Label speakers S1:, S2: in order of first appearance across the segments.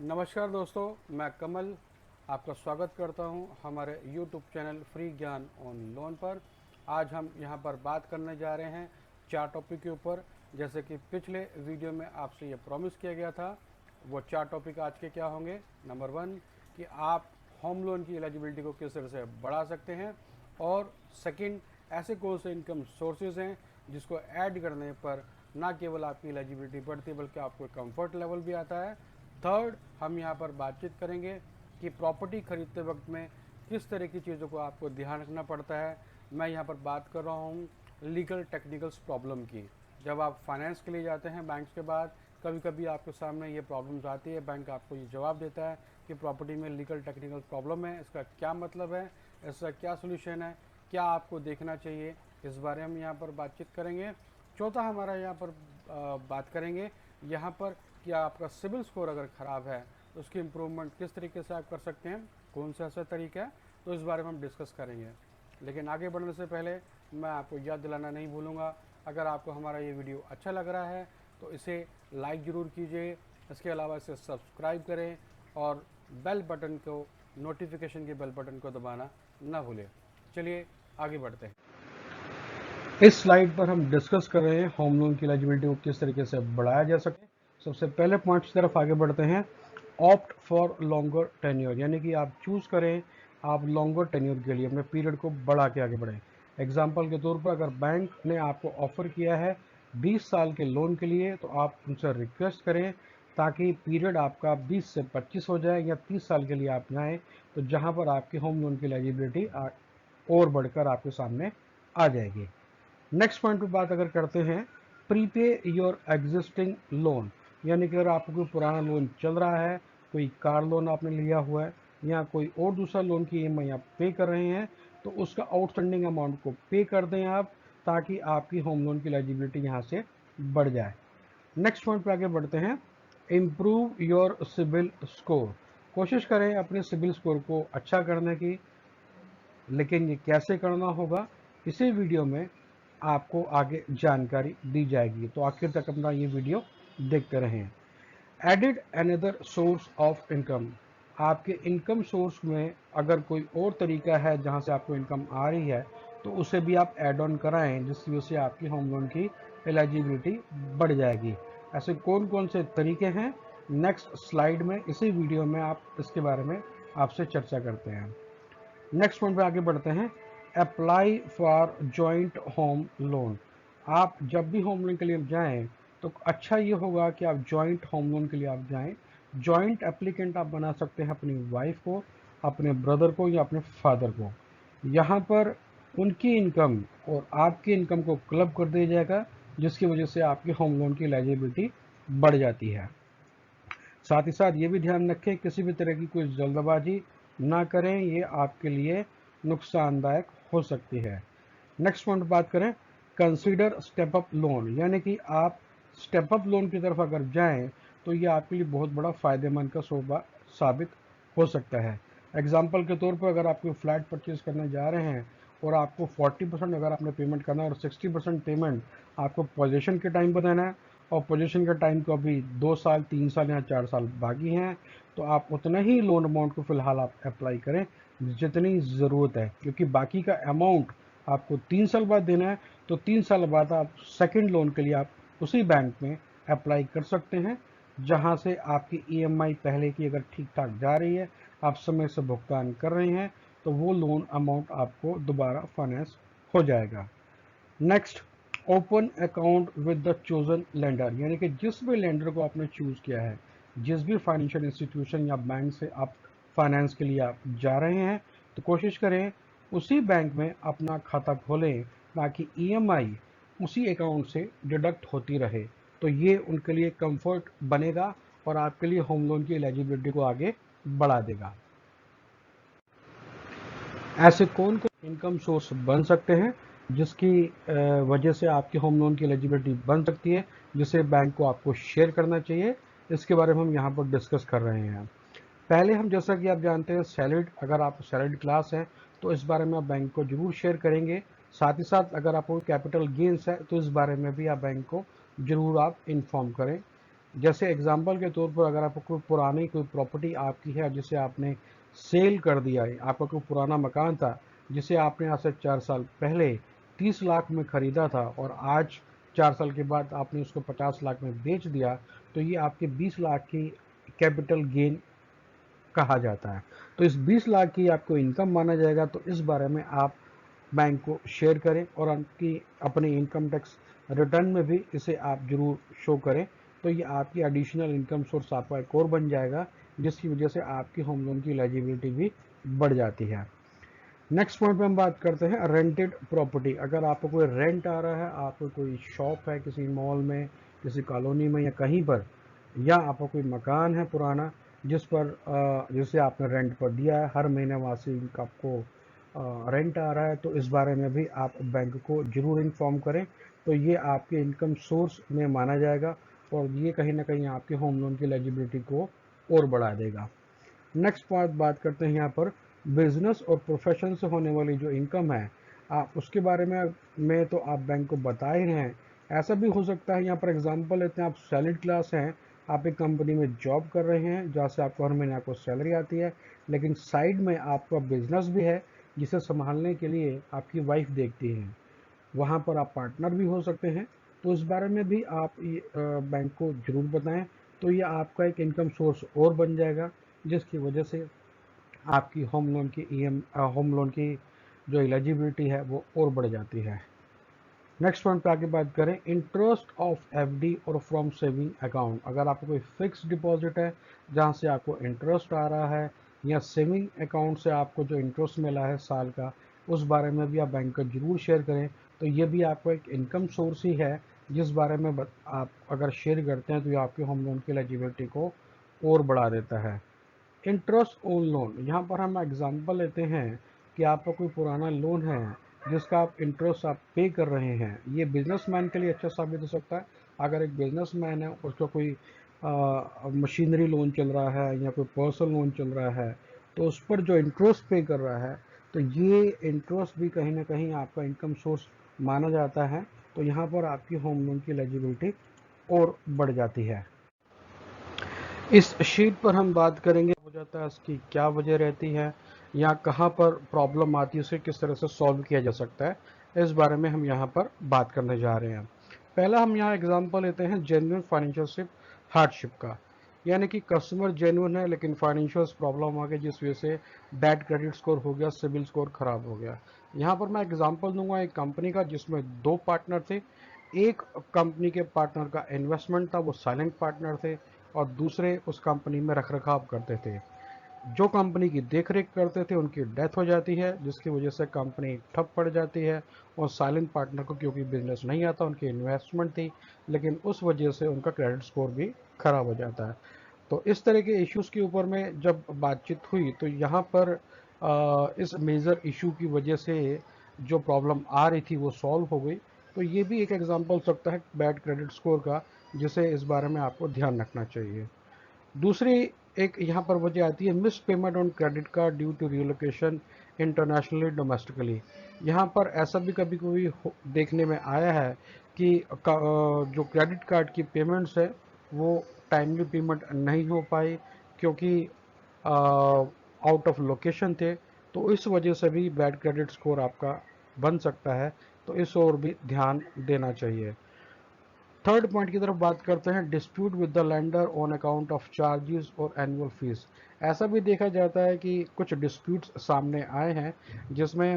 S1: नमस्कार दोस्तों, मैं कमल आपका स्वागत करता हूं हमारे YouTube चैनल फ्री ज्ञान ऑन लोन पर। आज हम यहां पर बात करने जा रहे हैं 4 टॉपिक के ऊपर। जैसे कि पिछले वीडियो में आपसे ये प्रॉमिस किया गया था, वो 4 टॉपिक आज के क्या होंगे। नंबर 1 कि आप होम लोन की एलिजिबिलिटी को किस तरह से बढ़ा सकते हैं, और सेकंड ऐसे कौन से इनकम सोर्सेज हैं जिसको ऐड करने पर ना केवल आपकी एलिजिबिलिटी बढ़ती बल्कि आपको कंफर्ट लेवल भी आता है। थर्ड, हम यहाँ पर बातचीत करेंगे कि प्रॉपर्टी खरीदते वक्त में किस तरह की चीज़ों को आपको ध्यान रखना पड़ता है। मैं यहाँ पर बात कर रहा हूँ लीगल टेक्निकल्स प्रॉब्लम की। जब आप फाइनेंस के लिए जाते हैं बैंक के बाद, कभी कभी आपके सामने ये प्रॉब्लम्स आती है। बैंक आपको ये जवाब देता है कि प्रॉपर्टी में लीगल टेक्निकल प्रॉब्लम है, इसका क्या मतलब है, इसका क्या सोल्यूशन है, क्या आपको देखना चाहिए, इस बारे हम यहाँ पर बातचीत करेंगे। चौथा हमारा यहाँ पर बात करेंगे यहाँ पर कि आपका सिविल स्कोर अगर ख़राब है तो उसकी इम्प्रूवमेंट किस तरीके से आप कर सकते हैं, कौन सा ऐसा तरीका है, तो इस बारे में हम डिस्कस करेंगे। लेकिन आगे बढ़ने से पहले मैं आपको याद दिलाना नहीं भूलूंगा, अगर आपको हमारा ये वीडियो अच्छा लग रहा है तो इसे लाइक ज़रूर कीजिए। इसके अलावा इसे सब्सक्राइब करें और बेल बटन को, नोटिफिकेशन के बेल बटन को दबाना ना भूलें। चलिए आगे बढ़ते हैं। इस स्लाइड पर हम डिस्कस कर रहे हैं होम लोन की एलिजिबिलिटी को किस तरीके से बढ़ाया जा सके। सबसे पहले पॉइंट की तरफ आगे बढ़ते हैं। ऑप्ट फॉर लॉन्गर टेन्योर, यानी कि आप चूज करें आप लॉन्गर टेन्योर के लिए अपने पीरियड को बढ़ा के आगे बढ़ें। एग्जाम्पल के तौर पर अगर बैंक ने आपको ऑफर किया है 20 साल के लोन के लिए, तो आप उनसे रिक्वेस्ट करें ताकि पीरियड आपका 20 से 25 हो जाए, या 30 साल के लिए आप जाएं तो जहां पर आपकी होम लोन की एलिजिबिलिटी और बढ़कर आपके सामने आ जाएगी। नेक्स्ट पॉइंट पे बात अगर करते हैं, प्रीपे योर एग्जिस्टिंग लोन, यानी कि अगर आपको कोई पुराना लोन चल रहा है, कोई कार लोन आपने लिया हुआ है या कोई और दूसरा लोन की ईएमआई आप पे कर रहे हैं, तो उसका आउटस्टैंडिंग अमाउंट को पे कर दें आप, ताकि आपकी होम लोन की एलिजिबिलिटी यहाँ से बढ़ जाए। नेक्स्ट पॉइंट पे आगे बढ़ते हैं, इम्प्रूव योर सिबिल स्कोर। कोशिश करें अपने सिबिल स्कोर को अच्छा करने की, लेकिन ये कैसे करना होगा इसी वीडियो में आपको आगे जानकारी दी जाएगी, तो आखिर तक अपना ये वीडियो देखते रहें। Added another source of income, आपके इनकम सोर्स में अगर कोई और तरीका है जहां से आपको इनकम आ रही है, तो उसे भी आप ऐड ऑन कराएं, जिसकी वजह से आपकी होम लोन की एलिजिबिलिटी बढ़ जाएगी। ऐसे कौन कौन से तरीके हैं, नेक्स्ट स्लाइड में इसी वीडियो में आप इसके बारे में आपसे चर्चा करते हैं। नेक्स्ट पॉइंट पे आगे बढ़ते हैं, apply for joint home loan. आप जब भी होम लोन के लिए जाएं तो अच्छा ये होगा कि आप जॉइंट होम लोन के लिए आप जाएं। जॉइंट एप्लीकेंट आप बना सकते हैं अपनी वाइफ को, अपने ब्रदर को या अपने फादर को। यहाँ पर उनकी इनकम और आपकी इनकम को क्लब कर दिया जाएगा, जिसकी वजह से आपकी होम लोन की एलिजिबिलिटी बढ़ जाती है। साथ ही साथ ये भी ध्यान रखें किसी भी तरह की कोई जल्दबाजी ना करें, ये आपके लिए नुकसानदायक हो सकती है। नेक्स्ट पॉइंट बात करें, कंसीडर स्टेप अप लोन, यानी कि आप स्टेप अप लोन की तरफ अगर जाएं तो ये आपके लिए बहुत बड़ा फ़ायदेमंद का शोबा साबित हो सकता है। एग्जाम्पल के तौर पर अगर आप कोई फ्लैट परचेज करने जा रहे हैं और आपको 40% अगर आपने पेमेंट करना है और 60% पेमेंट आपको पोजीशन के टाइम पर देना है, और पोजीशन का टाइम को अभी 2 साल 3 साल या 4 साल बाकी हैं, तो आप उतना ही लोन अमाउंट को फ़िलहाल आप अप्लाई करें जितनी ज़रूरत है, क्योंकि बाकी का अमाउंट आपको 3 साल बाद देना है। तो 3 साल बाद आप सेकंड लोन के लिए आप उसी बैंक में अप्लाई कर सकते हैं, जहां से आपकी ईएमआई पहले की अगर ठीक ठाक जा रही है, आप समय से भुगतान कर रहे हैं, तो वो लोन अमाउंट आपको दोबारा फाइनेंस हो जाएगा। Next, open account with the chosen lender, यानी कि जिस भी लेंडर को आपने चूज किया है, जिस भी फाइनेंशियल इंस्टीट्यूशन या बैंक से आप फाइनेंस के लिए आप जा रहे हैं, तो कोशिश करें उसी बैंक में अपना खाता खोलें, ताकि ईएमआई उसी अकाउंट से डिडक्ट होती रहे। तो ये उनके लिए कंफर्ट बनेगा और आपके लिए होम लोन की एलिजिबिलिटी को आगे बढ़ा देगा। ऐसे कौन कौन इनकम सोर्स बन सकते हैं जिसकी वजह से आपकी होम लोन की एलिजिबिलिटी बन सकती है, जिसे बैंक को आपको शेयर करना चाहिए, इसके बारे में हम यहाँ पर डिस्कस कर रहे हैं। पहले हम, जैसा कि आप जानते हैं, सैलरीड, अगर आप सैलरीड क्लास हैं तो इस बारे में आप बैंक को जरूर शेयर करेंगे। साथ ही साथ अगर आपको कैपिटल गेंस है तो इस बारे में भी आप बैंक को जरूर आप इन्फॉर्म करें। जैसे एग्जांपल के तौर पर अगर आपको कोई पुरानी कोई प्रॉपर्टी आपकी है जिसे आपने सेल कर दिया है, आपका कोई पुराना मकान था जिसे आपने आज से 4 साल पहले 30 लाख में ख़रीदा था और आज 4 साल के बाद आपने उसको 50 लाख में बेच दिया, तो ये आपके 20 लाख की कैपिटल गेन कहा जाता है। तो इस 20 लाख की आपको इनकम माना जाएगा। तो इस बारे में आप बैंक को शेयर करें और आपकी अपने इनकम टैक्स रिटर्न में भी इसे आप जरूर शो करें। तो ये आपकी एडिशनल इनकम सोर्स आपका एक और बन जाएगा, जिसकी वजह से आपकी होम लोन की एलिजिबिलिटी भी बढ़ जाती है। नेक्स्ट पॉइंट पे हम बात करते हैं रेंटेड प्रॉपर्टी। अगर आपको कोई रेंट आ रहा है, आपको कोई शॉप है किसी मॉल में, किसी कॉलोनी में या कहीं पर, या आपका कोई मकान है पुराना जिसे आपने रेंट पर दिया है, हर महीने वासी आपको रेंट आ रहा है, तो इस बारे में भी आप बैंक को जरूर इन्फॉर्म करें। तो ये आपके इनकम सोर्स में माना जाएगा और ये कहीं ना कहीं आपके होम लोन की एलिजिबिलिटी को और बढ़ा देगा। नेक्स्ट पॉइंट बात करते हैं यहाँ पर बिजनेस और प्रोफेशन से होने वाली जो इनकम है, आप उसके बारे में तो आप बैंक को बता ही रहे हैं। ऐसा भी हो सकता है, यहाँ पर एग्जांपल लेते हैं, आप सैलरी क्लास हैं, आप एक कंपनी में जॉब कर रहे हैं जहाँ से आपको हर महीने आपको सैलरी आती है, लेकिन साइड में आपका बिजनेस भी है जिसे संभालने के लिए आपकी वाइफ देखती है, वहाँ पर आप पार्टनर भी हो सकते हैं। तो इस बारे में भी आप बैंक को ज़रूर बताएं। तो ये आपका एक इनकम सोर्स और बन जाएगा, जिसकी वजह से आपकी होम लोन की जो एलिजिबिलिटी है वो और बढ़ जाती है। नेक्स्ट पॉइंट पे आगे बात करें इंटरेस्ट ऑफ एफडी और फ्रॉम सेविंग अकाउंट। अगर आपको कोई फिक्स डिपॉजिट है जहां से आपको इंटरेस्ट आ रहा है, या सेविंग अकाउंट से आपको जो इंटरेस्ट मिला है साल का, उस बारे में भी आप बैंक को जरूर शेयर करें। तो ये भी आपको एक इनकम सोर्स ही है, जिस बारे में आप अगर शेयर करते हैं तो ये आपके होम लोन की एलिजिबिलिटी को और बढ़ा देता है। इंटरेस्ट ऑन लोन, यहाँ पर हम एग्जांपल लेते हैं कि आपका कोई पुराना लोन है जिसका आप इंटरेस्ट आप पे कर रहे हैं। ये बिजनेसमैन के लिए अच्छा साबित हो सकता है। अगर एक बिजनेसमैन है, उसका कोई मशीनरी लोन चल रहा है या कोई पर्सनल लोन चल रहा है, तो उस पर जो इंटरेस्ट पे कर रहा है, तो ये इंटरेस्ट भी कहीं ना कहीं आपका इनकम सोर्स माना जाता है। तो यहाँ पर आपकी होम लोन की एलिजिबिलिटी और बढ़ जाती है। इस शीट पर हम बात करेंगे हो जाता है इसकी क्या वजह रहती है, या कहाँ पर प्रॉब्लम आती है, उसे किस तरह से सॉल्व किया जा सकता है, इस बारे में हम यहाँ पर बात करने जा रहे हैं। पहला हम यहाँ एग्जांपल लेते हैं जेन्युइन फाइनेंशियल हार्डशिप का, यानी कि कस्टमर जेन्युइन है लेकिन फाइनेंशियल प्रॉब्लम आ गई, जिस वजह से बैड क्रेडिट स्कोर हो गया, सिबिल स्कोर खराब हो गया। यहाँ पर मैं एग्जांपल दूंगा एक कंपनी का जिसमें 2 पार्टनर थे। एक कंपनी के पार्टनर का इन्वेस्टमेंट था, वो साइलेंट पार्टनर थे, और दूसरे उस कंपनी में रखरखाव करते थे। जो कंपनी की देखरेख करते थे उनकी डेथ हो जाती है, जिसकी वजह से कंपनी ठप पड़ जाती है। और साइलेंट पार्टनर को क्योंकि बिजनेस नहीं आता, उनकी इन्वेस्टमेंट थी, लेकिन उस वजह से उनका क्रेडिट स्कोर भी खराब हो जाता है। तो इस तरह के इश्यूज के ऊपर में जब बातचीत हुई, तो यहाँ पर इस मेजर इशू की वजह से जो प्रॉब्लम आ रही थी वो सॉल्व हो गई। तो ये भी एक एग्जांपल हो सकता है बैड क्रेडिट स्कोर का, जिसे इस बारे में आपको ध्यान रखना चाहिए। दूसरी एक यहाँ पर वजह आती है miss payment on credit card due to relocation internationally domestically. यहाँ पर ऐसा भी कभी कभी देखने में आया है कि जो क्रेडिट कार्ड की पेमेंट्स है वो टाइमली पेमेंट नहीं हो पाई, क्योंकि आउट ऑफ लोकेशन थे। तो इस वजह से भी बैड क्रेडिट स्कोर आपका बन सकता है। तो इस ओर भी ध्यान देना चाहिए। थर्ड पॉइंट की तरफ बात करते हैं dispute with the lander on account of charges और एनुअल फीस। ऐसा भी देखा जाता है कि कुछ डिस्प्यूट्स सामने आए हैं जिसमें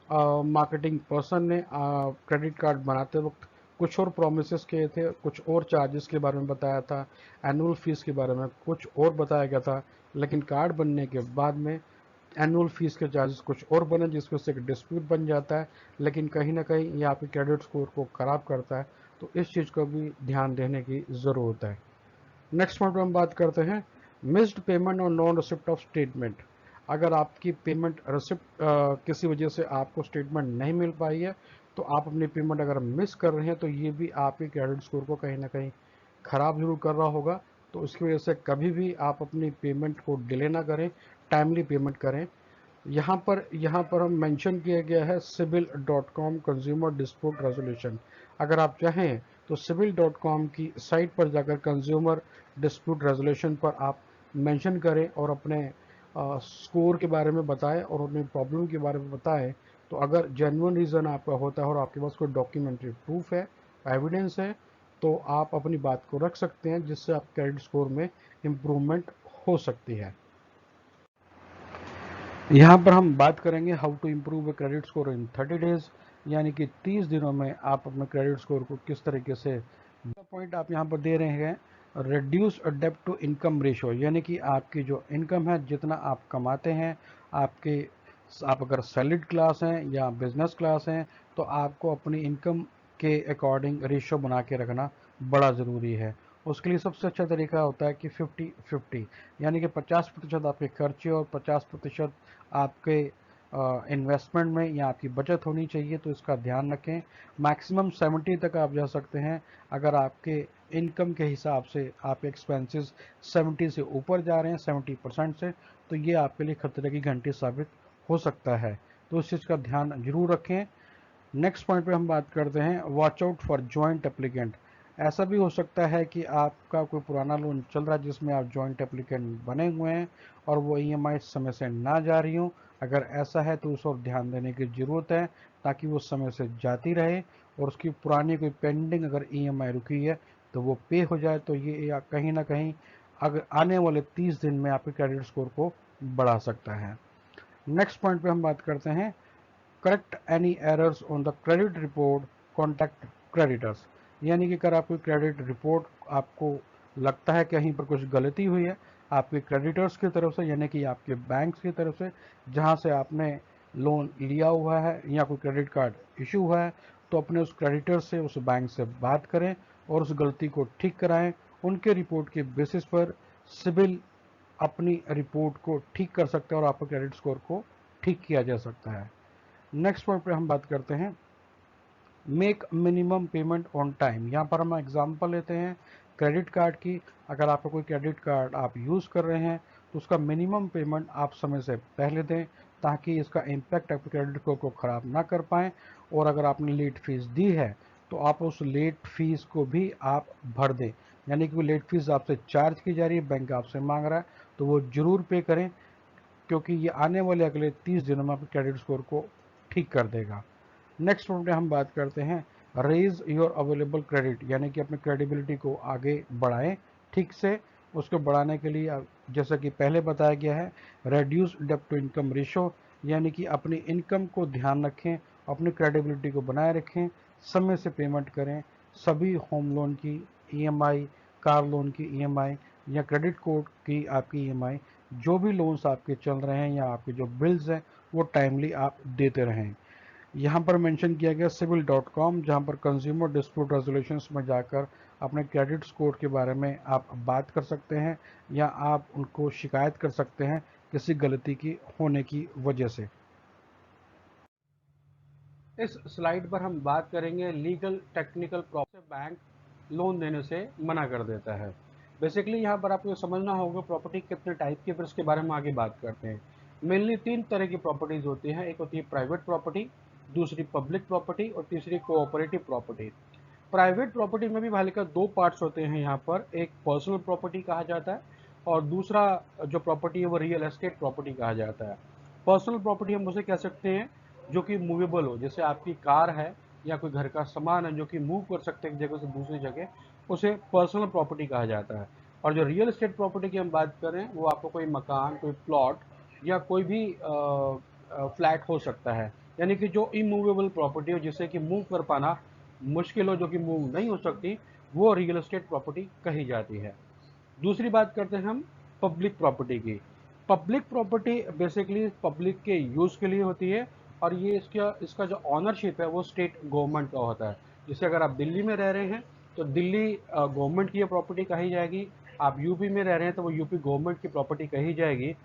S1: मार्केटिंग पर्सन ने क्रेडिट कार्ड बनाते वक्त कुछ और प्रोमिस किए थे, कुछ और चार्जेस के बारे में बताया था, एनुअल फीस के बारे में कुछ और बताया गया था, लेकिन कार्ड बनने के बाद में एनुअल फीस के चार्जेस कुछ और बने, जिसमें से एक डिस्प्यूट बन जाता है। लेकिन कहीं ना कहीं ये आपके क्रेडिट स्कोर को ख़राब करता है। तो इस चीज़ को भी ध्यान देने की ज़रूरत है। नेक्स्ट पॉइंट पर हम बात करते हैं मिस्ड पेमेंट और नॉन रिसिप्ट ऑफ स्टेटमेंट। अगर आपकी पेमेंट रिसिप्ट किसी वजह से आपको स्टेटमेंट नहीं मिल पाई है, तो आप अपनी पेमेंट अगर मिस कर रहे हैं, तो ये भी आपके क्रेडिट स्कोर को कहीं ना कहीं ख़राब जरूर कर रहा होगा। तो उसकी वजह से कभी भी आप अपनी पेमेंट को डिले ना करें, टाइमली पेमेंट करें। यहाँ पर हम मेंशन किया गया है सिबिल.com कंज्यूमर डिस्प्यूट रेजोल्यूशन। अगर आप चाहें तो सिविल.com की साइट पर जाकर कंज्यूमर डिस्प्यूट रेजोल्यूशन पर आप मेंशन करें और अपने स्कोर के बारे में बताएं और अपने प्रॉब्लम के बारे में बताएं। तो अगर जेन्युइन रीज़न आपका होता है और आपके पास कोई डॉक्यूमेंट्री प्रूफ है, एविडेंस है, तो आप अपनी बात को रख सकते हैं, जिससे आप क्रेडिट स्कोर में इम्प्रूवमेंट हो सकती है। यहाँ पर हम बात करेंगे how to improve a credit score in 30 days, यानी कि 30 दिनों में आप अपने क्रेडिट स्कोर को किस तरीके से। पॉइंट आप यहाँ पर दे रहे हैं, रिड्यूस डेब्ट टू इनकम रेशो, यानी कि आपकी जो इनकम है, जितना आप कमाते हैं, आप अगर सैलरीड क्लास हैं या बिजनेस क्लास हैं, तो आपको अपनी इनकम के अकॉर्डिंग रेशो बना के रखना बड़ा ज़रूरी है। उसके लिए सबसे अच्छा तरीका होता है कि 50-50, यानी कि 50% आपके खर्चे और 50% आपके इन्वेस्टमेंट में या आपकी बचत होनी चाहिए। तो इसका ध्यान रखें। मैक्सिमम 70 तक आप जा सकते हैं। अगर आपके इनकम के हिसाब से आपके एक्सपेंसेस 70 से ऊपर जा रहे हैं, 70% से, तो ये आपके लिए खतरे की घंटी साबित हो सकता है। तो इस चीज़ का ध्यान जरूर रखें। नेक्स्ट पॉइंट पे हम बात करते हैं, watch out for joint applicant. ऐसा भी हो सकता है कि आपका कोई पुराना लोन चल रहा है जिसमें आप जॉइंट एप्लीकेंट बने हुए हैं और वो ईएमआई समय से ना जा रही हो। अगर ऐसा है तो उस और ध्यान देने की ज़रूरत है, ताकि वो समय से जाती रहे और उसकी पुरानी कोई पेंडिंग अगर ईएमआई रुकी है तो वो पे हो जाए। तो ये कहीं ना कहीं अगर आने वाले 30 दिन में आपके क्रेडिट स्कोर को बढ़ा सकता है। नेक्स्ट पॉइंट पे हम बात करते हैं, correct any errors on the credit report, contact creditors. यानी कि अगर आपकी क्रेडिट रिपोर्ट आपको लगता है कि कहीं पर कुछ गलती हुई है आपके क्रेडिटर्स की तरफ से, यानी कि आपके बैंक की तरफ से जहां से आपने लोन लिया हुआ है या कोई क्रेडिट कार्ड इशू हुआ है, तो अपने उस क्रेडिटर से, उस बैंक से बात करें और उस गलती को ठीक कराएं। उनके रिपोर्ट के बेसिस पर सिविल अपनी रिपोर्ट को ठीक कर सकता है और आपके क्रेडिट स्कोर को ठीक किया जा सकता है। नेक्स्ट पॉइंट पे हम बात करते हैं, make minimum payment on time. यहाँ पर हम एग्जांपल लेते हैं क्रेडिट कार्ड की। अगर आपका कोई क्रेडिट कार्ड आप यूज़ कर रहे हैं तो उसका मिनिमम पेमेंट आप समय से पहले दें, ताकि इसका इम्पैक्ट आपके क्रेडिट स्कोर को ख़राब ना कर पाएँ। और अगर आपने लेट फीस दी है तो आप उस लेट फीस को भी आप भर दें, यानी कि वो लेट फीस आपसे चार्ज की जा रही है, बैंक आपसे मांग रहा है, तो वो ज़रूर पे करें, क्योंकि ये आने वाले अगले 30 दिनों में आपके क्रेडिट स्कोर को ठीक कर देगा। नेक्स्ट पॉइंट पे हम बात करते हैं, रेज योर अवेलेबल क्रेडिट, यानी कि अपनी क्रेडिबिलिटी को आगे बढ़ाएं ठीक से। उसको बढ़ाने के लिए जैसा कि पहले बताया गया है, रेड्यूस डेब्ट टू इनकम रेशो, यानी कि अपनी इनकम को ध्यान रखें, अपनी क्रेडिबिलिटी को बनाए रखें, समय से पेमेंट करें। सभी होम लोन की ईएमआई, कार लोन की ईएमआई या क्रेडिट कार्ड की आपकी ईएमआई, जो भी लोन्स आपके चल रहे हैं या आपके जो बिल्स हैं, वो टाइमली आप देते रहें। यहाँ पर मेंशन किया गया सिविल.com, जहाँ पर कंज्यूमर डिस्प्यूट रेजोल्यूशंस में जाकर अपने क्रेडिट स्कोर के बारे में आप बात कर सकते हैं या आप उनको शिकायत कर सकते हैं किसी गलती की होने की वजह से। इस स्लाइड पर हम बात करेंगे लीगल टेक्निकल प्रॉब्लम से बैंक लोन देने से मना कर देता है। बेसिकली यहाँ पर आपको समझना होगा प्रॉपर्टी कितने टाइप की, फिर उसके बारे में आगे बात करते हैं। मेनली 3 तरह की प्रॉपर्टीज होती हैं। एक होती है प्राइवेट प्रॉपर्टी, दूसरी पब्लिक प्रॉपर्टी और तीसरी कोऑपरेटिव प्रॉपर्टी। प्राइवेट प्रॉपर्टी में भी भाई का 2 पार्ट्स होते हैं यहाँ पर, एक पर्सनल प्रॉपर्टी कहा जाता है और दूसरा जो प्रॉपर्टी है वो रियल एस्टेट प्रॉपर्टी कहा जाता है। पर्सनल प्रॉपर्टी हम उसे कह सकते हैं जो कि मूवेबल हो, जैसे आपकी कार है या कोई घर का सामान है जो कि मूव कर सकते हैं एक जगह से दूसरी जगह, उसे पर्सनल प्रॉपर्टी कहा जाता है। और जो रियल एस्टेट प्रॉपर्टी की हम बात करें, वो आपको कोई मकान, कोई प्लॉट या कोई भी फ्लैट हो सकता है, यानी कि जो इमूवेबल प्रॉपर्टी हो, जिससे कि मूव कर पाना मुश्किल हो, जो कि मूव नहीं हो सकती, वो रियल एस्टेट प्रॉपर्टी कही जाती है। दूसरी बात करते हैं हम पब्लिक प्रॉपर्टी की। पब्लिक प्रॉपर्टी बेसिकली पब्लिक के यूज़ के लिए होती है और ये इसका इसका जो ऑनरशिप है वो स्टेट गवर्नमेंट का होता है। जैसे अगर आप दिल्ली में रह रहे हैं तो दिल्ली गवर्नमेंट की ये प्रॉपर्टी कही जाएगी। आप यूपी में रह रहे हैं तो वो यूपी गवर्नमेंट की प्रॉपर्टी कही जाएगी।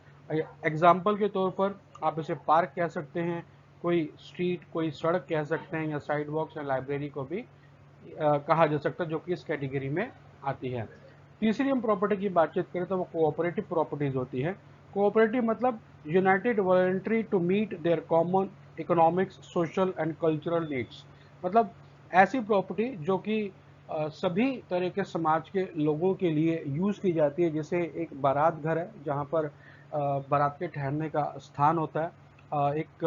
S1: एग्जाम्पल के तौर पर आप इसे पार्क कह सकते हैं, कोई स्ट्रीट, कोई सड़क कह सकते हैं, या साइड वॉक्स या लाइब्रेरी को भी कहा जा सकता है, जो कि इस कैटेगरी में आती है। तीसरी हम प्रॉपर्टी की बातचीत करें तो वो कोऑपरेटिव प्रॉपर्टीज होती है। कोऑपरेटिव मतलब united voluntary to meet their common economics, social and cultural needs. मतलब ऐसी प्रॉपर्टी जो कि सभी तरह के समाज के लोगों के लिए यूज़ की जाती है। जैसे एक बारात घर है जहाँ पर बारात के ठहरने का स्थान होता है। एक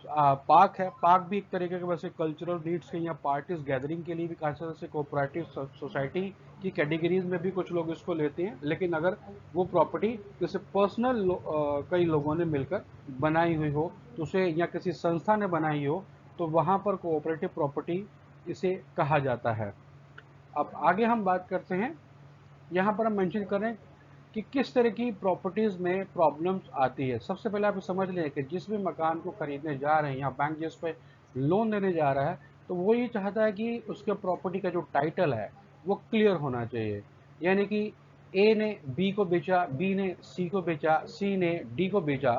S1: पार्क है, पार्क भी एक तरीके के वैसे कल्चरल नीड्स के या पार्टीज गैदरिंग के लिए भी खास तरह से कोऑपरेटिव सोसाइटी की कैटेगरीज में भी कुछ लोग इसको लेते हैं। लेकिन अगर वो प्रॉपर्टी जैसे पर्सनल कई लोगों ने मिलकर बनाई हुई हो तो उसे या किसी संस्था ने बनाई हो तो वहाँ पर कोऑपरेटिव प्रॉपर्टी इसे कहा जाता है। अब आगे हम बात करते हैं, यहाँ पर हम मेंशन करें कि किस तरह की प्रॉपर्टीज़ में प्रॉब्लम्स आती है। सबसे पहले आप समझ लें कि जिस भी मकान को खरीदने जा रहे हैं या बैंक जिस पे लोन देने जा रहा है तो वो ये चाहता है कि उसके प्रॉपर्टी का जो टाइटल है वो क्लियर होना चाहिए। यानी कि ए ने बी को बेचा, बी ने सी को बेचा, सी ने डी को बेचा।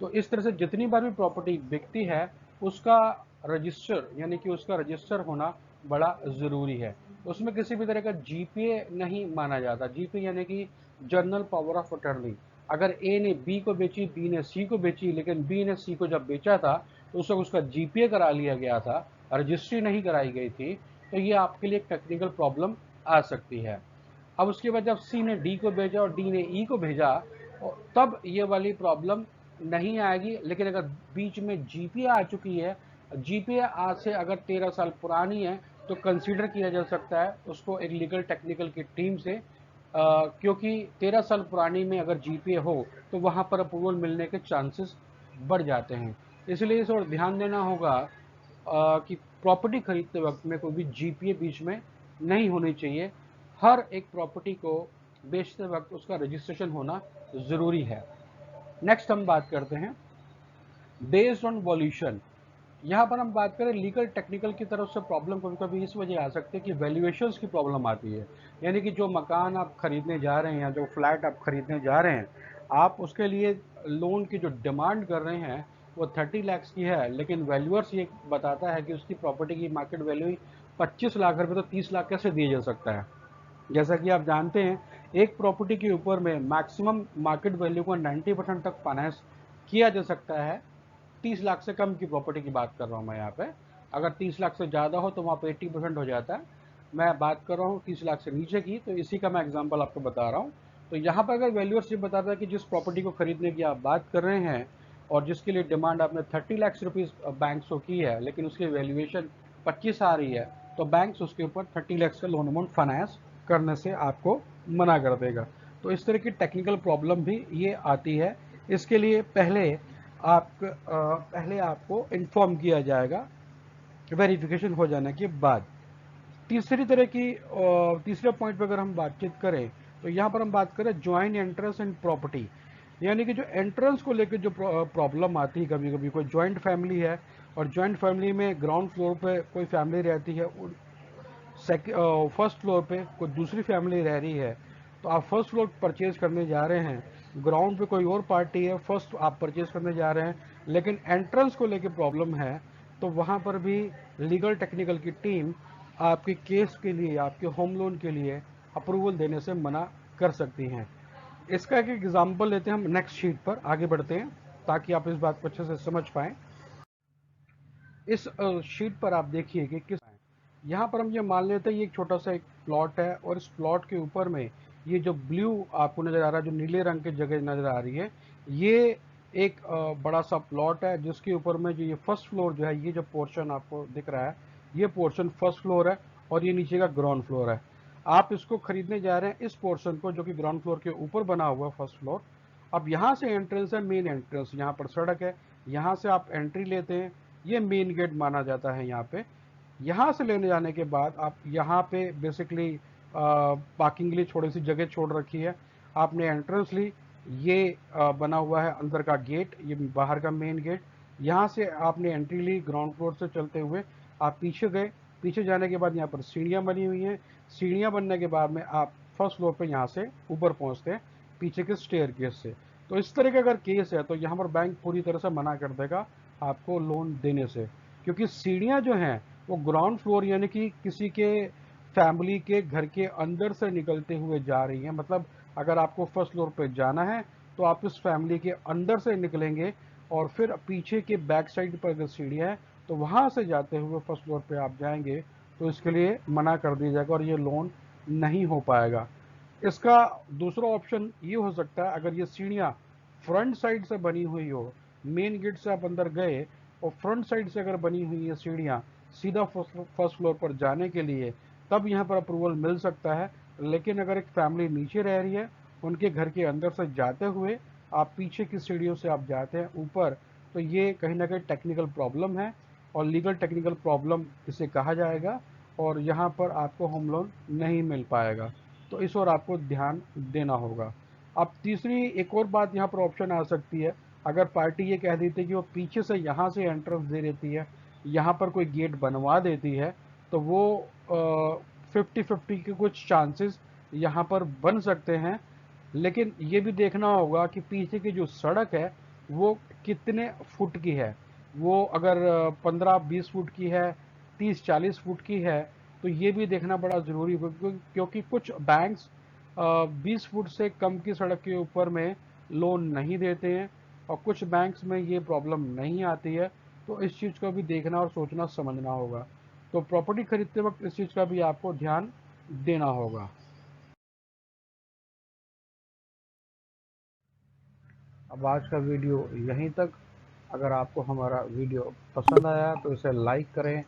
S1: तो इस तरह से जितनी बार भी प्रॉपर्टी बिकती है उसका रजिस्टर यानी कि उसका रजिस्टर होना बड़ा ज़रूरी है। उसमें किसी भी तरह का जीपीए नहीं माना जाता। जीपीए यानी कि जर्नल पावर ऑफ अटर्नी। अगर ए ने बी को बेची, बी ने सी को बेची, लेकिन बी ने सी को जब बेचा था तो उस वक्त उसका जीपीए करा लिया गया था, रजिस्ट्री नहीं कराई गई थी, तो ये आपके लिए एक टेक्निकल प्रॉब्लम आ सकती है। अब उसके बाद जब सी ने डी को भेजा और डी ने ई को भेजा तब ये वाली प्रॉब्लम नहीं आएगी। लेकिन अगर बीच में जीपीए आ चुकी है, जीपीए आज से अगर 13 साल पुरानी है तो कंसीडर किया जा सकता है उसको एक लीगल टेक्निकल की टीम से, क्योंकि 13 साल पुरानी में अगर जीपीए हो तो वहाँ पर अप्रूवल मिलने के चांसेस बढ़ जाते हैं। इसलिए इस और ध्यान देना होगा कि प्रॉपर्टी खरीदते वक्त में कोई भी जीपीए बीच में नहीं होनी चाहिए। हर एक प्रॉपर्टी को बेचते वक्त उसका रजिस्ट्रेशन होना ज़रूरी है। नेक्स्ट हम बात करते हैं बेस्ड ऑन वॉल्यूशन। यहाँ पर हम बात करें लीगल टेक्निकल की तरफ से प्रॉब्लम कभी कभी इस वजह आ सकती है कि वैल्यूएशंस की प्रॉब्लम आती है। यानी कि जो मकान आप खरीदने जा रहे हैं या जो फ्लैट आप खरीदने जा रहे हैं, आप उसके लिए लोन की जो डिमांड कर रहे हैं वो 30 लाख की है, लेकिन वैल्यूअर्स ये बताता है कि उसकी प्रॉपर्टी की मार्केट वैल्यू ही 25 लाख रुपये, तो 30 लाख कैसे दिया जा सकता है। जैसा कि आप जानते हैं एक प्रॉपर्टी के ऊपर में मैक्सिमम मार्केट वैल्यू को 90% तक फाइनेंस किया जा सकता है। 30 लाख से कम की प्रॉपर्टी की बात कर रहा हूँ मैं यहाँ पे। अगर 30 लाख से ज़्यादा हो तो वहाँ पे 80% हो जाता है। मैं बात कर रहा हूँ 30 लाख से नीचे की, तो इसी का मैं एग्जांपल आपको बता रहा हूँ। तो यहाँ पर अगर वैल्यूअर्स ये बताता है कि जिस प्रॉपर्टी को खरीदने की आप बात कर रहे हैं और जिसके लिए डिमांड आपने 30 लाख रुपीज़ बैंक को की है, लेकिन उसकी वैल्यूएशन 25 आ रही है, तो बैंक उसके ऊपर 30 लाख का लोन अमाउंट फाइनेंस करने से आपको मना कर देगा। तो इस तरह की टेक्निकल प्रॉब्लम भी ये आती है। इसके लिए पहले आपको इन्फॉर्म किया जाएगा वेरिफिकेशन हो जाने के बाद। तीसरे पॉइंट पर अगर हम बातचीत करें तो यहाँ पर हम बात करें ज्वाइंट एंट्रेंस इन प्रॉपर्टी। यानी कि जो एंट्रेंस को लेकर जो प्रॉब्लम आती है, कभी कभी कोई ज्वाइंट फैमिली है और ज्वाइंट फैमिली में ग्राउंड फ्लोर पे कोई फैमिली रहती है, फर्स्ट फ्लोर पे कोई दूसरी फैमिली रह रही है, तो आप फर्स्ट फ्लोर परचेज करने जा रहे हैं, ग्राउंड पे कोई और पार्टी है, फर्स्ट आप परचेज करने जा रहे हैं, लेकिन एंट्रेंस को लेके प्रॉब्लम है, तो वहाँ पर भी लीगल टेक्निकल की टीम आपके केस के लिए, आपके होम लोन के लिए अप्रूवल देने से मना कर सकती हैं। इसका एक एग्जाम्पल लेते हैं हम, नेक्स्ट शीट पर आगे बढ़ते हैं ताकि आप इस बात को अच्छे से समझ पाएँ। इस शीट पर आप देखिए कि किस, यहाँ पर हम ये मान लेते हैं ये एक छोटा सा एक प्लॉट है और इस प्लॉट के ऊपर में ये जो ब्लू आपको नज़र आ रहा है, जो नीले रंग की जगह नज़र आ रही है, ये एक बड़ा सा प्लॉट है जिसके ऊपर में जो ये फर्स्ट फ्लोर जो है, ये जो पोर्शन आपको दिख रहा है, ये पोर्शन फर्स्ट फ्लोर है और ये नीचे का ग्राउंड फ्लोर है। आप इसको खरीदने जा रहे हैं इस पोर्शन को जो कि ग्राउंड फ्लोर के ऊपर बना हुआ है फर्स्ट फ्लोर। अब यहाँ से एंट्रेंस है, मेन एंट्रेंस, यहाँ पर सड़क है, यहाँ से आप एंट्री लेते हैं, ये मेन गेट माना जाता है यहाँ पे। यहाँ से लेने जाने के बाद आप यहाँ पे बेसिकली पार्किंग के लिए थोड़ी सी जगह छोड़ रखी है, आपने एंट्रेंस ली, ये बना हुआ है अंदर का गेट, ये बाहर का मेन गेट, यहाँ से आपने एंट्री ली, ग्राउंड फ्लोर से चलते हुए आप पीछे गए, पीछे जाने के बाद यहाँ पर सीढ़ियाँ बनी हुई हैं, सीढ़ियाँ बनने के बाद में आप फर्स्ट फ्लोर पे यहाँ से ऊपर पहुँचते हैं पीछे के स्टेयर केस से। तो इस तरह का अगर केस है तो यहाँ पर बैंक पूरी तरह से मना कर देगा आपको लोन देने से, क्योंकि सीढ़ियाँ जो हैं वो ग्राउंड फ्लोर यानी कि किसी के फैमिली के घर के अंदर से निकलते हुए जा रही हैं। मतलब अगर आपको फर्स्ट फ्लोर पे जाना है तो आप इस फैमिली के अंदर से निकलेंगे और फिर पीछे के बैक साइड पर अगर सीढ़ियाँ हैं तो वहाँ से जाते हुए फर्स्ट फ्लोर पे आप जाएंगे, तो इसके लिए मना कर दिया जाएगा और ये लोन नहीं हो पाएगा। इसका दूसरा ऑप्शन ये हो सकता है, अगर ये सीढ़ियाँ फ्रंट साइड से बनी हुई हो, मेन गेट से आप अंदर गए और फ्रंट साइड से अगर बनी हुई है सीढ़ियाँ सीधा फर्स्ट फ्लोर पर जाने के लिए, तब यहाँ पर अप्रूवल मिल सकता है। लेकिन अगर एक फैमिली नीचे रह रही है, उनके घर के अंदर से जाते हुए आप पीछे की सीढ़ियों से आप जाते हैं ऊपर, तो ये कहीं ना कहीं टेक्निकल प्रॉब्लम है और लीगल टेक्निकल प्रॉब्लम इसे कहा जाएगा, और यहाँ पर आपको होम लोन नहीं मिल पाएगा। तो इस ओर आपको ध्यान देना होगा। अब तीसरी एक और बात यहाँ पर ऑप्शन आ सकती है, अगर पार्टी ये कह देती है कि वो पीछे से यहाँ से एंट्रेंस दे देती है, यहाँ पर कोई गेट बनवा देती है, तो वो 50-50 के कुछ चांसेस यहाँ पर बन सकते हैं। लेकिन ये भी देखना होगा कि पीछे की जो सड़क है वो कितने फुट की है। वो अगर 15-20 फुट की है, 30-40 फुट की है, तो ये भी देखना बड़ा ज़रूरी है, क्योंकि कुछ बैंक्स 20 फुट से कम की सड़क के ऊपर में लोन नहीं देते हैं और कुछ बैंक्स में ये प्रॉब्लम नहीं आती है। तो इस चीज़ को भी देखना और सोचना समझना होगा। तो प्रॉपर्टी खरीदते वक्त इस चीज़ का भी आपको ध्यान देना होगा। अब आज का वीडियो यहीं तक। अगर आपको हमारा वीडियो पसंद आया तो इसे लाइक करें,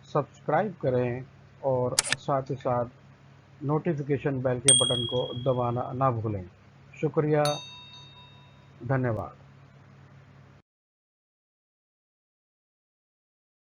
S1: सब्सक्राइब करें और साथ ही साथ नोटिफिकेशन बेल के बटन को दबाना ना भूलें। शुक्रिया, धन्यवाद।